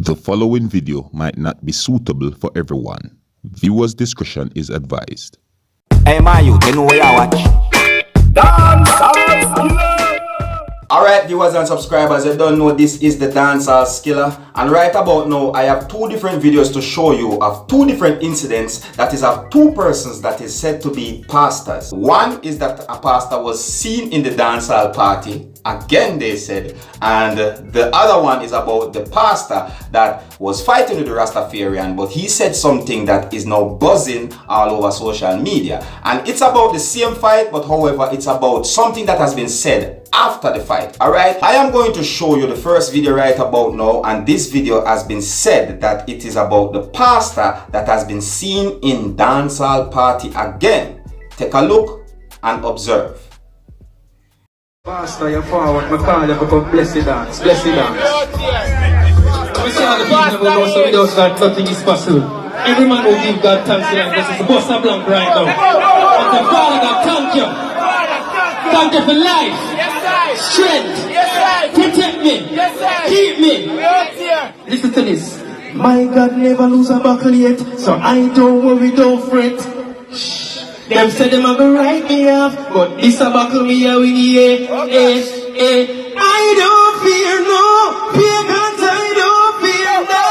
The following video might not be suitable for everyone. Viewers' discretion is advised. Hey man, you know where I watch. Alright viewers and subscribers, you don't know this is the Dancehall Skiller, and right about now I have two different videos to show you of two different incidents that is of two persons that is said to be pastors. One is that a pastor was seen in the dancehall party, again they said, and the other one is about the pastor that was fighting with the Rastafarian, but he said something that is now buzzing all over social media, and it's about the same fight, but however it's about something that has been said after the fight. Alright, I am going to show you the first video right about now, and this video has been said that it is about the pastor that has been seen in dancehall party again. Take a look and observe. Pastor, you're forward, I call you become blessed dance, blessed dance. We see all the people never know so without God nothing is possible. Every man who give God thanks and blessings, the boss of blank right now. And the Father God, thank you. Thank you for life, strength, protect me, keep me. Listen to this. My God never lose a battle yet, so I don't worry, don't fret. Them said them a go write me off, but this a buckle me a win, yeah. I don't fear no pagans, I don't fear no.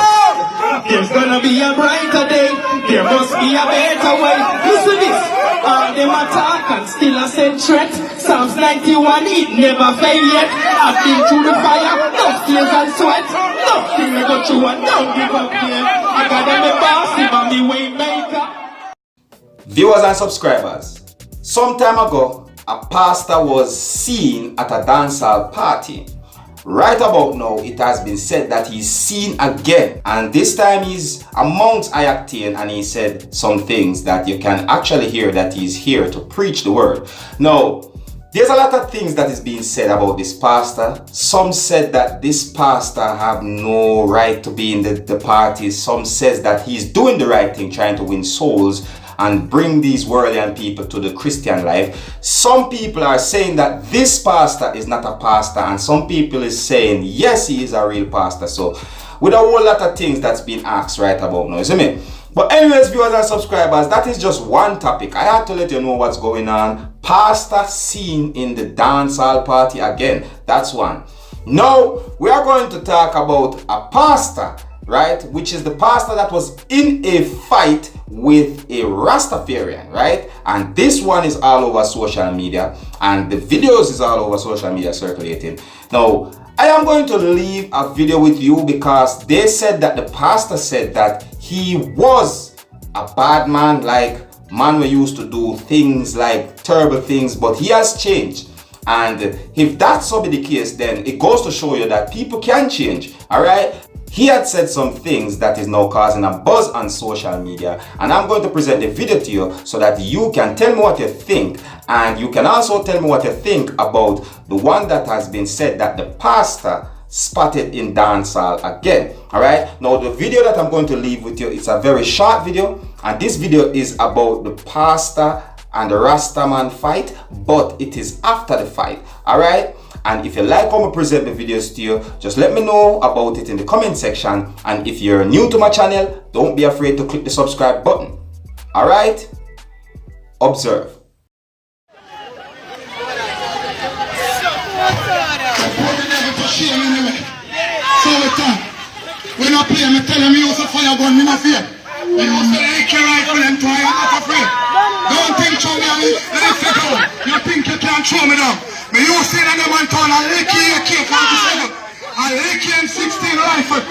There's gonna be a brighter day, there must be a better way. Listen this, all them attack and still a send threat. Psalms 91, it never fail yet. I've been through the fire, no tears and sweat. Nothing I go through and don't give up here. I got them a boss, even me way maker. Viewers and subscribers, some time ago, a pastor was seen at a dancehall party. Right about now, it has been said that he's seen again, and this time he's amongst Ayactane, and he said some things that you can actually hear that he's here to preach the word. Now, there's a lot of things that is being said about this pastor. Some said that this pastor have no right to be in the party. Some says that he's doing the right thing, trying to win souls and bring these worldly people to the Christian life. Some people are saying that this pastor is not a pastor, and some people is saying yes, he is a real pastor. So with a whole lot of things that's been asked right about now, isn't it? But anyways, viewers and subscribers, that is just one topic. I had to let you know what's going on. Pastor seen in the dancehall party again. That's one. Now we are going to talk about a pastor, right, which is the pastor that was in a fight with a Rastafarian, right? And this one is all over social media, and the videos is all over social media circulating. Now I am going to leave a video with you because they said that the pastor said that he was a bad man, like man we used to do things like terrible things, but he has changed. And if that's so be the case, then it goes to show you that people can change. All right, he had said some things that is now causing a buzz on social media, and I'm going to present the video to you so that you can tell me what you think, and you can also tell me what you think about the one that has been said that the pastor spotted in dancehall again. All right, now the video that I'm going to leave with you, it's a very short video, and this video is about the pastor and the Rastaman fight, but it is after the fight. All right, and if you like how I present the videos to you, just let me know about it in the comment section, and if you're new to my channel, don't be afraid to click the subscribe button. All right, observe. When I play, I tell them you use a fire gun, me not fear. You use an AK rifle and try, I'm not afraid. Don't think throw me on, let me flip out. You think you can't throw me down. Me you say that them man turn a AK-47, a AK-M16 rifle.